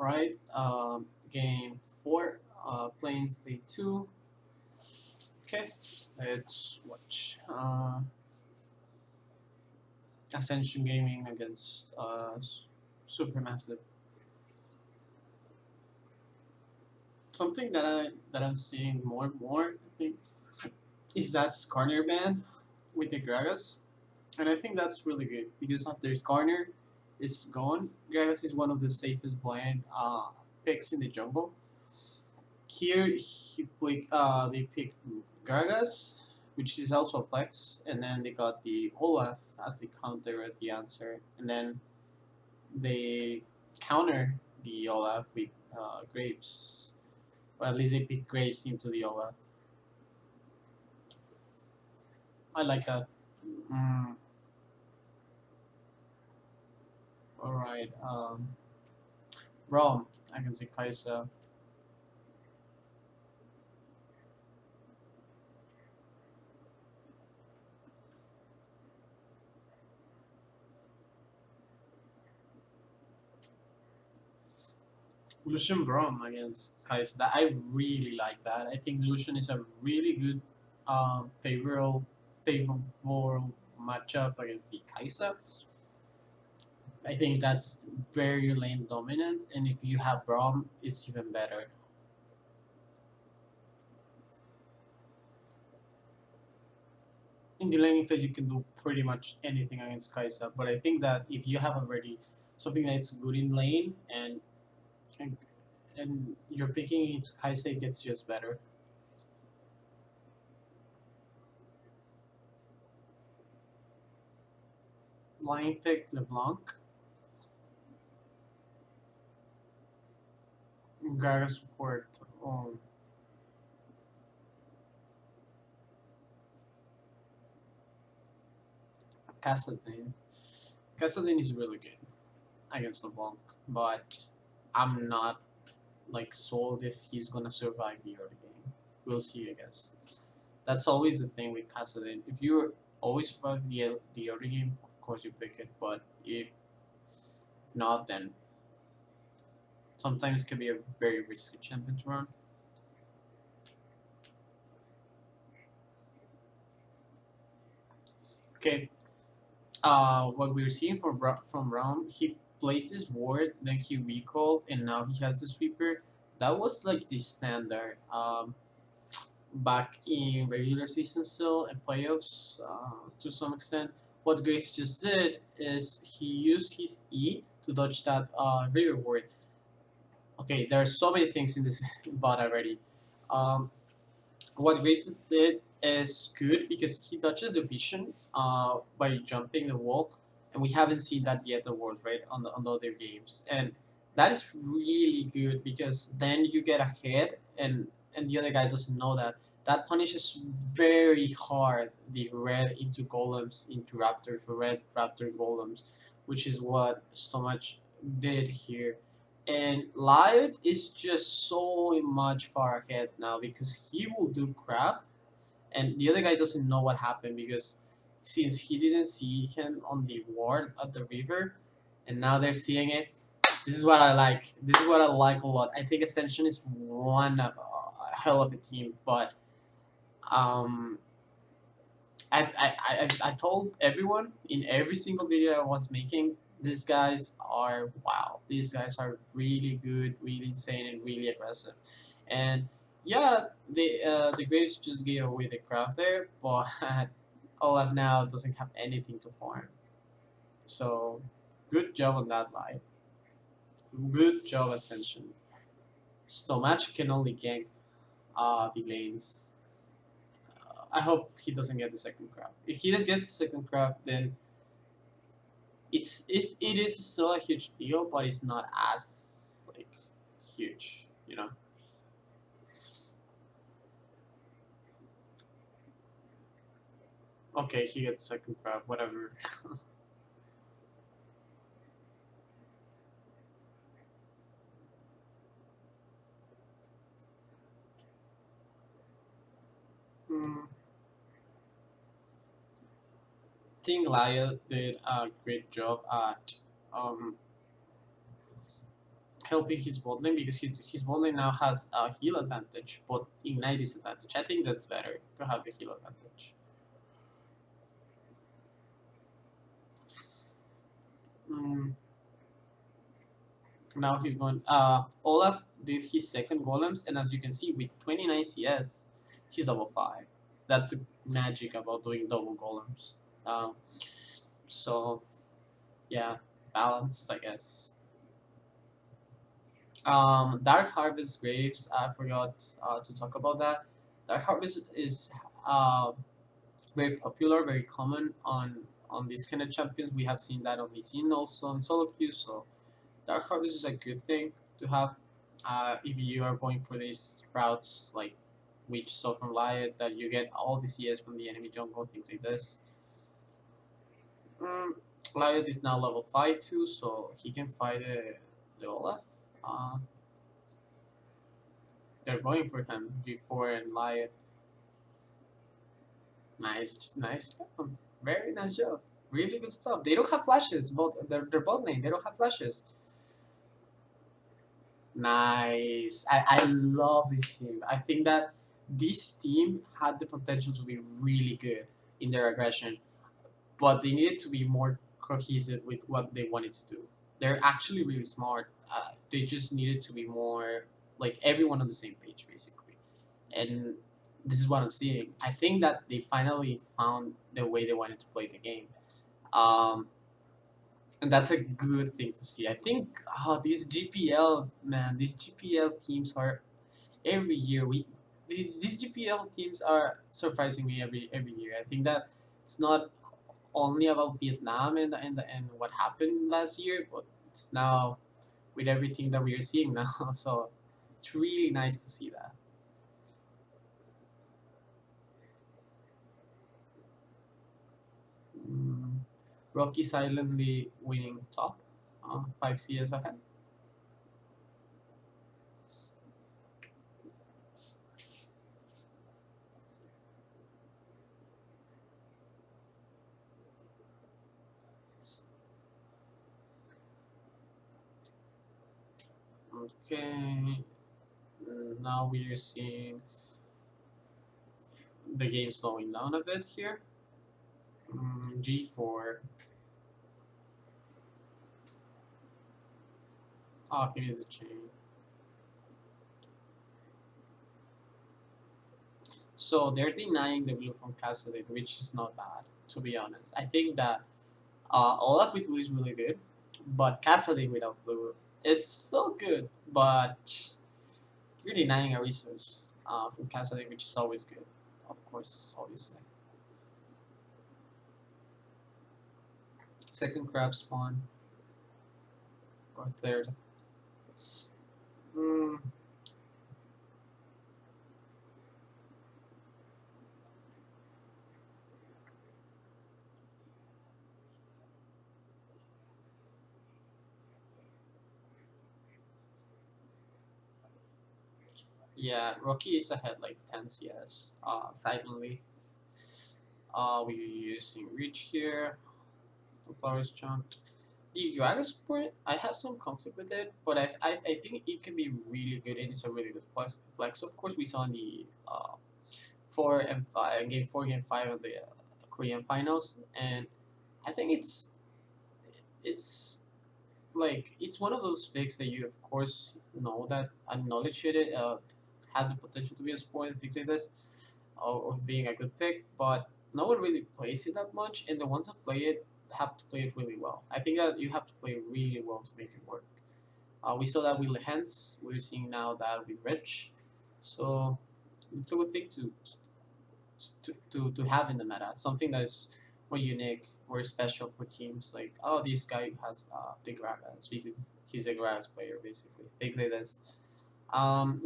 Right, game 4, playing Slate 2. Okay, let's watch. Ascension Gaming against Supermassive. Something that I'm seeing more and more, I think, is that Skarner ban with the Gragas, and I think that's really good because after Skarner is gone, Gragas is one of the safest blind picks in the jungle. Here they picked Gragas, which is also a flex, and then they got the Olaf as the counter at the answer, and then they counter the Olaf with Graves, or at least they pick Graves into the Olaf. I like that. Mm, all right, Rom. I can see Kaisa. Lucian Brom against Kai'Sa. That I really like that. I think Lucian is a really good favorable matchup against the Kai'Sa. I think that's very lane dominant, and if you have Brom, it's even better. In the laning phase, you can do pretty much anything against Kai'Sa, but I think that if you have already something that's good in lane and, and you're picking it, Kai'Sa, it gets just better. Line pick LeBlanc. Gaga support. Cassadine. Cassadine is really good against LeBlanc, but I'm not like sold if he's gonna survive the early game. We'll see, I guess. That's always the thing with Cassadine. If you always survive the early game, of course you pick it, but if not, then sometimes it can be a very risky champion to run. Okay, what we're seeing from Ram, he placed his ward, then he recalled, and now he has the sweeper. That was like the standard back in regular season still and playoffs to some extent. What Graves just did is he used his E to dodge that river ward. Okay, there are so many things in this bot already. Um, what Graves did is good because he touches the vision by jumping the wall, and we haven't seen that yet the world right on the other games, and that is really good because then you get ahead and the other guy doesn't know that. That punishes very hard the red into golems into raptors or red raptors golems, which is what Stomach did here. And Lyot is just so much far ahead now because he will do craft, and the other guy doesn't know what happened because since he didn't see him on the ward at the river, and now they're seeing it. This is what I like. This is what I like a lot. I think Ascension is one hell of a team, but um, I told everyone in every single video I was making, these guys are wow. These guys are really good, really insane, and really aggressive. And yeah, the Graves just gave away the craft there, but Olaf now doesn't have anything to farm. So good job on that line. Good job, Ascension. Stomach can only gank the lanes. I hope he doesn't get the second crab. If he does get the second crab, then it is still a huge deal, but it's not as like huge, you know. Okay, he gets second crab, whatever. mm, I think Laya did a great job at um, helping his bot lane because his bot lane now has a heal advantage, but ignite disadvantage. I think that's better to have the heal advantage. Mm, now he's going. Olaf did his second golems, and as you can see, with 29 CS, he's level 5. That's the magic about doing double golems. Um, so yeah, balanced, I guess. Dark Harvest Graves. I forgot to talk about that. Dark Harvest is uh, very popular, very common on these kind of champions. We have seen that on the scene also in solo queue. So Dark Harvest is a good thing to have if you are going for these routes like we saw from Riot, that you get all the CS from the enemy jungle, things like this. Mm, Riot is now level 5 too, so he can fight the Olaf. They're going for him, G4 and Riot. Nice job. Very nice job. Really good stuff. They don't have flashes, but they're bot lane. They don't have flashes. Nice. I love this team. I think that this team had the potential to be really good in their aggression, but they needed to be more cohesive with what they wanted to do. They're actually really smart. They just needed to be more like everyone on the same page, basically. And this is what I'm seeing. I think that they finally found the way they wanted to play the game. Um, and that's a good thing to see. I think these GPL man, these GPL teams are every year these GPL teams are surprising me every year. I think that it's not only about Vietnam and what happened last year, but it's now with everything that we are seeing now. So it's really nice to see that. Mm, Rocky silently winning top, 5 CS ahead. Okay, now we are seeing the game slowing down a bit here. G4. Oh, here's a chain. So they're denying the blue from Cassidy, which is not bad, to be honest. I think that Olaf with blue is really good, but Cassidy without blue is still good, but you're denying a resource from Cassidy, which is always good, of course, obviously. Second crab spawn, or third. Mm, yeah, Rocky is ahead like 10 CS, silently. We're using reach here. The flowers jumped. The Yuaga support, I have some conflict with it, but I think it can be really good and it's a really good flex. Of course, we saw in the 4 and 5, game 4, game 5 of the Korean finals, and I think it's like it's one of those picks that you of course know that acknowledge it has the potential to be a sport and things like this, of being a good pick, but no one really plays it that much, and the ones that play it have to play it really well. I think that you have to play it really well to make it work. We saw that with Lehens, we're seeing now that with Rich, so it's a good thing to have in the meta, something that is more unique or special for teams. Like, oh, this guy has the Gragas because he's a Gragas player, basically. Things like this.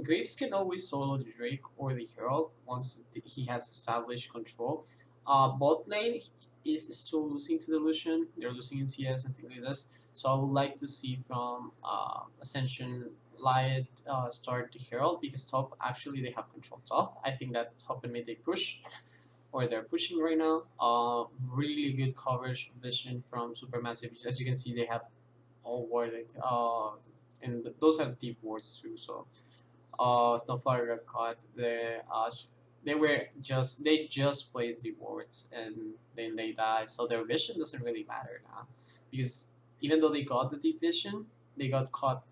Graves can always solo the Drake or the Herald once he has established control. Bot lane is still losing to the Lucian. They're losing in CS and things like this. So I would like to see from Ascension Light start the Herald because top actually they have control top. I think that top and mid they push or they're pushing right now. Really good coverage vision from Supermassive. As you can see, they have all warded and those are deep wards too. So Snowflower got caught. They just placed the wards and then they die. So their vision doesn't really matter now, because even though they got the deep vision, they got caught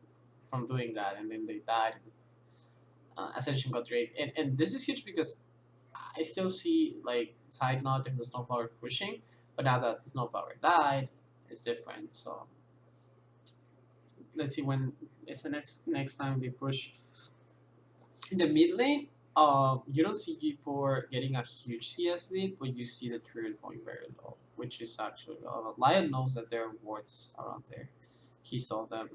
from doing that, and then they died. Ascension got raped, and this is huge because I still see like side note and the Snowflower pushing, but now that Snowflower died, it's different. So let's see when it's the next time they push in the mid lane. You don't see G4 getting a huge CS lead, but you see the turret going very low, which is actually relevant. Lion knows that there are wards around there. He saw them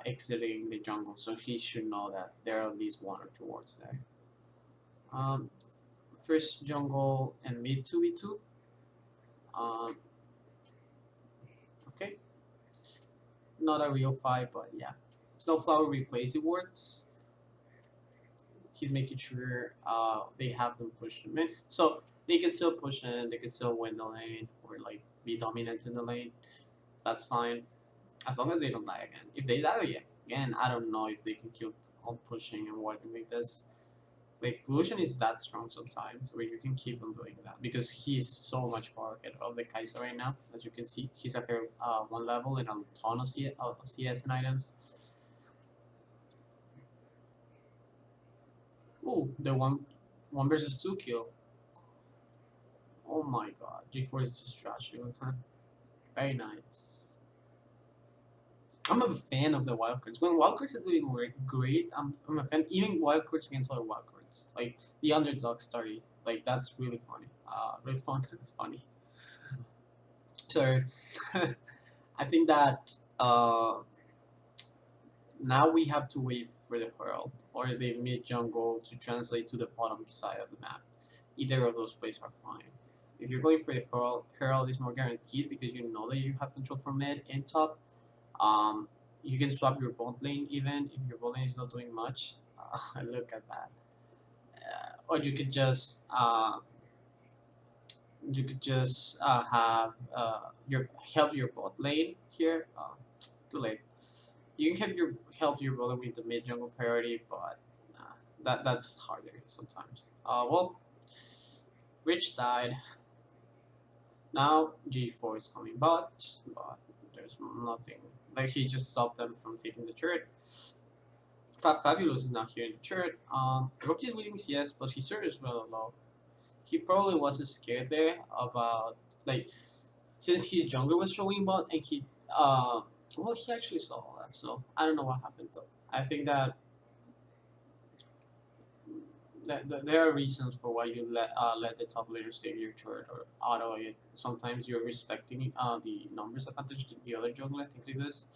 exiting the jungle, so he should know that there are at least one or two wards there. Um, First jungle and mid 2v2. Um, okay, not a real fight, but yeah. Snowflower replays the wards. He's making sure they have them push them in. So they can still push in, they can still win the lane, or like be dominant in the lane. That's fine, as long as they don't die again. If they die again, I don't know if they can keep on pushing and working like this. Like Lucian is that strong sometimes, where you can keep on doing that because he's so much more ahead of the Kaiser right now. As you can see, he's ahead one level in a ton of CS and items. Ooh, the one versus two kill. Oh my god, G4 is just trashing. Very nice. I'm a fan of the wildcards. When wildcards are doing great, I'm a fan. Even wildcards against other wildcards, like the underdog story, like that's really funny. Really fun. It's funny. So, I think that now we have to wait for the Herald or the mid jungle to translate to the bottom side of the map. Either of those plays are fine. If you're going for the Herald is more guaranteed because you know that you have control from mid and top. You can swap your bot lane even if your bot lane is not doing much. Look at that. Or you could just have your help your bot lane here. Too late. You can help your bot lane with the mid jungle priority, but that's harder sometimes. Well, Rich died. Now G4 is coming but there's nothing. Like he just stopped them from taking the turret. Fabulous is not here in the turret. Rocky is winning CS, but his server is really low. He probably wasn't scared there about like since his jungler was showing bot and he well he actually saw all that, so I don't know what happened though. I think that there are reasons for why you let the top laner save your turret or auto it. Sometimes you're respecting the numbers advantage to the other jungler, things like this.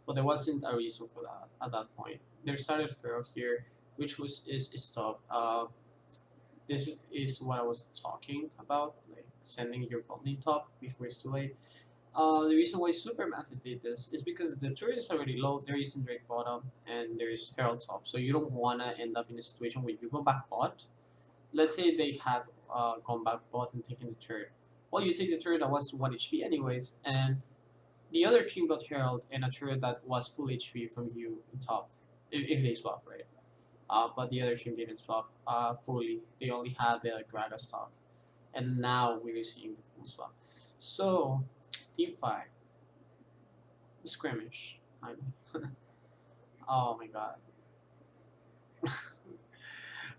But there wasn't a reason for that at that point. There started hero here, which is stop. This is what I was talking about, like sending your bot lane top before it's too late. The reason why Supermassive did this is because the turret is already low, there isn't Drake bottom, and there is Herald top. So you don't want to end up in a situation where you go back bot. Let's say they had gone back bot and taken the turret. Well, you take the turret that was 1 HP anyways, and the other team got Herald and a turret that was full HP from you on top, if they swap, right? But the other team didn't swap fully. They only had the Gragas top. And now we're seeing the full swap. So, team 5. Skirmish, finally. Oh my god.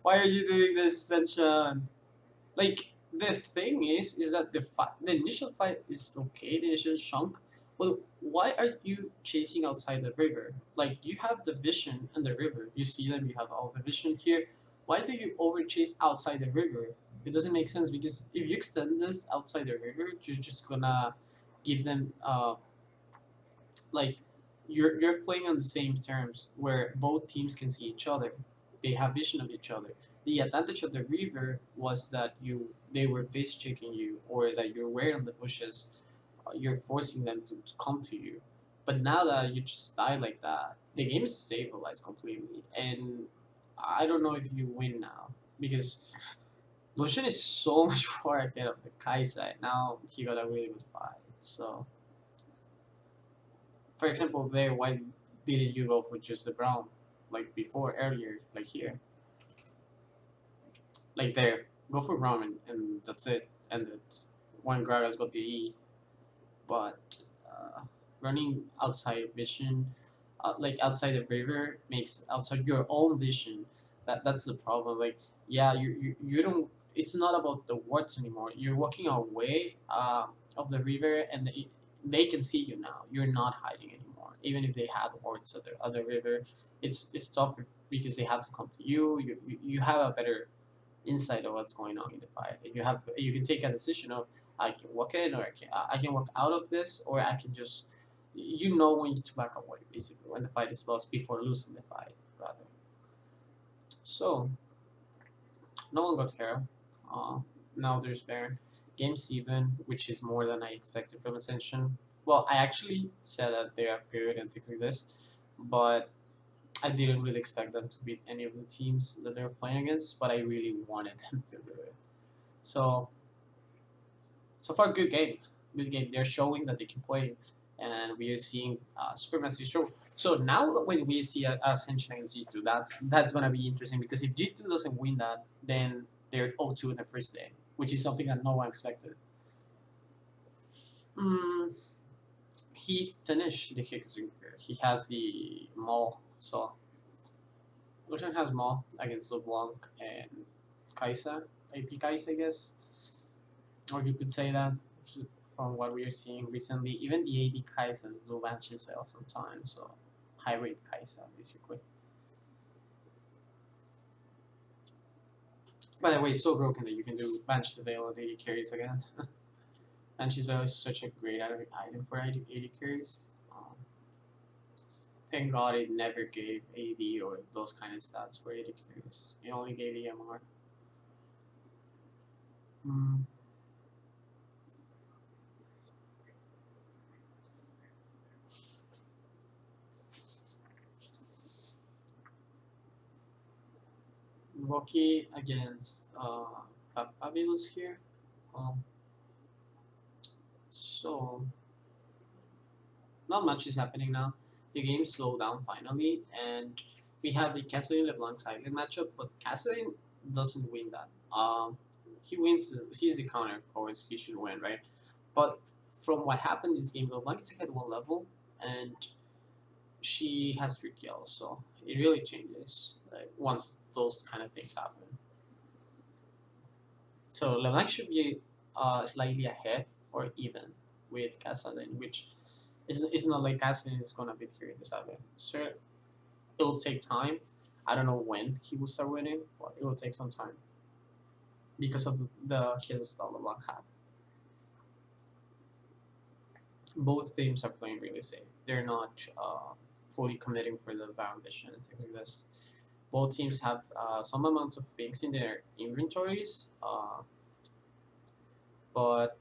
Why are you doing this, Ascension? Like, the thing is that the initial fight is okay, the initial chunk, but why are you chasing outside the river? Like, you have the vision and the river. You see them, you have all the vision here. Why do you over chase outside the river? It doesn't make sense because if you extend this outside the river, you're just gonna give them like you're playing on the same terms where both teams can see each other. They have vision of each other. The advantage of the river was that they were face checking you or that you're aware on the bushes. You're forcing them to come to you. But now that you just die like that, the game is stabilized completely. And I don't know if you win now because Lucian is so much far ahead of the Kai side. Now he got a really good fight. So for example, there, why didn't you go for just the brown like before earlier, like here, like there? Go for brown and that's it. Ended. One Gragas got the E, but running outside of vision, like outside the river, makes outside your own vision. That's the problem. Like yeah, you don't. It's not about the words anymore. You're walking away of the river, and they can see you now. You're not hiding anymore. Even if they had words at the river, it's tough because they have to come to you. You have a better insight of what's going on in the fight. You can take a decision of I can walk in or I can walk out of this, or I can just when to back away basically when the fight is lost before losing the fight rather. So no one got here. Uh, Now there's Baron. Game 7, which is more than I expected from Ascension. Well, I actually said that they are good and things like this, but I didn't really expect them to beat any of the teams that they were playing against, but I really wanted them to do it. So, so far, good game. Good game. They're showing that they can play, and we are seeing Supermassive show. So now when we see Ascension against G2, that's gonna be interesting because if G2 doesn't win that, then they're 0-2 in the first day, which is something that no one expected. Mm, he finished the Kickzuker. He has the Maul, so Lucian has Maul against LeBlanc and Kaisa, AP Kaisa, I guess. Or you could say that from what we are seeing recently. Even the AD Kaisas do match as well sometimes, so high rate Kaisa basically. By the way, it's so broken that you can do Banshee's Veil and AD carries again. Banshee's Veil is such a great item for AD carries. Thank God it never gave AD or those kind of stats for AD carries. It only gave EMR. Mm. Rocky against Fabulous here. Um, so not much is happening now. The game slowed down finally, and we have the Cassidy LeBlanc silent matchup, but Cassidy doesn't win that. He wins. He's the counter, of course. He should win, right? But from what happened this game, LeBlanc is at 1 level, and she has 3 kills, so it really changes once those kind of things happen. So LeBlanc should be slightly ahead or even with Cassidy, which it's not like Cassidy is gonna beat here in the 7. So it'll take time. I don't know when he will start winning, but it will take some time because of the kills that LeBlanc had. Both teams are playing really safe. They're not fully committing for the Baron Vision and things like this. Both teams have some amount of things in their inventories, but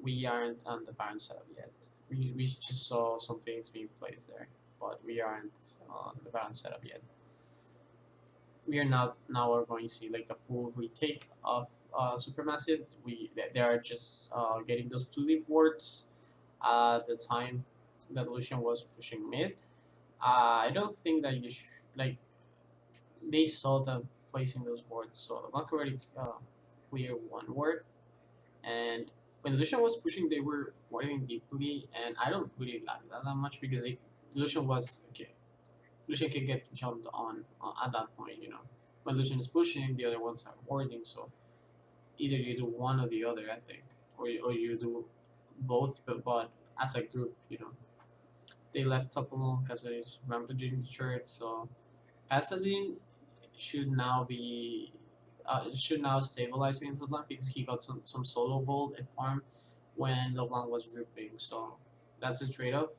we aren't on the Baron setup yet. We just saw some things being placed there, but we aren't on the Baron setup yet. We are not now are going to see like a full retake of Supermassive. They are just getting those 2 leap wards at the time that Lucian was pushing mid. I don't think that you should like they saw them placing those wards, so the monk already clear 1 ward, and when Lucian was pushing, they were warding deeply, and I don't really like that much because Lucian was okay. Lucian can get jumped on at that point, you know. When Lucian is pushing, the other ones are warding, so either you do one or the other, I think, or you do both, but as a group, you know. They left top alone because he's rampaging the church, so Pasadine should now stabilize against LeBlanc because he got some solo gold and farm when LeBlanc was grouping, so that's a trade-off.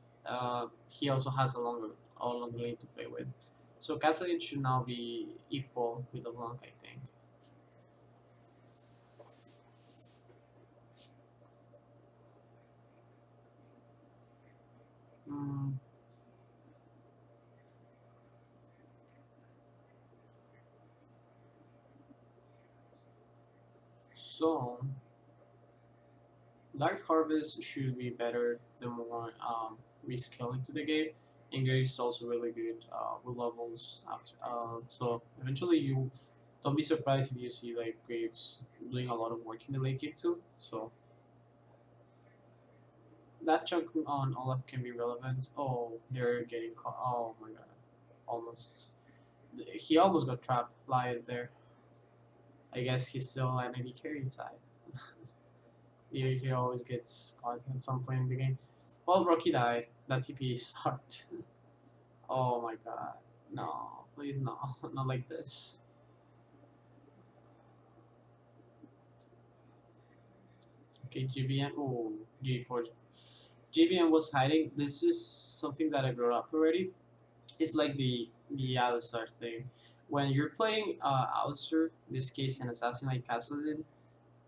He also has a longer lane to play with. So Cassidy should now be equal with LeBlanc, I think. Mm, so Dark Harvest should be better the more we scale into the game English is also really good with levels after. So eventually you don't be surprised if you see like Graves doing a lot of work in the late game too. So that chunk on Olaf can be relevant. Oh, they're getting caught. Oh my god, almost. He almost got trapped live there. I guess he's still an AD carry inside. He always gets caught at some point in the game. Well, Rocky died. That TP sucked. Oh my god. No, please no. Not like this. Okay, GBM. Oh, G4. GBM was hiding. This is something that I brought up already. It's like the Alistar thing. When you're playing Alistar, in this case an assassin like Castle,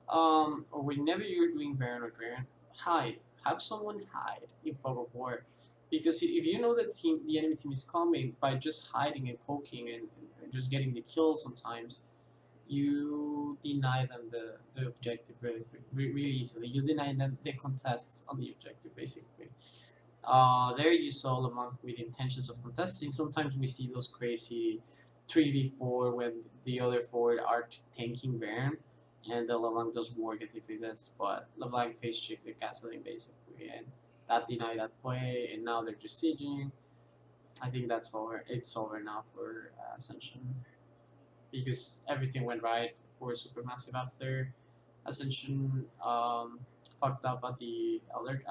or whenever you're doing Baron or Dragon, hide. Have someone hide in fog of war, because if you know the enemy team is coming by just hiding and poking and just getting the kill, sometimes you deny them the objective really easily. You deny them the contests on the objective, basically. There you saw Lamont with intentions of contesting. Sometimes we see those crazy 3v4 when the other forward are tanking Baron and the LeBlanc does work exactly this, but LeBlanc face check the castling basically, and that denied that play, and now they're just sieging. I think that's over. It's over now for Ascension because everything went right for Supermassive after Ascension fucked up at the alert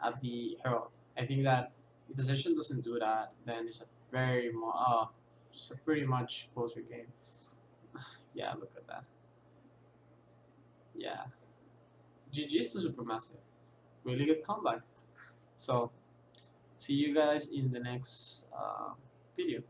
at the Herald. I think that if Ascension doesn't do that, then it's a just a pretty much closer game. Yeah, look at that. Yeah, GG's to Supermassive. Really good comeback. So, see you guys in the next video.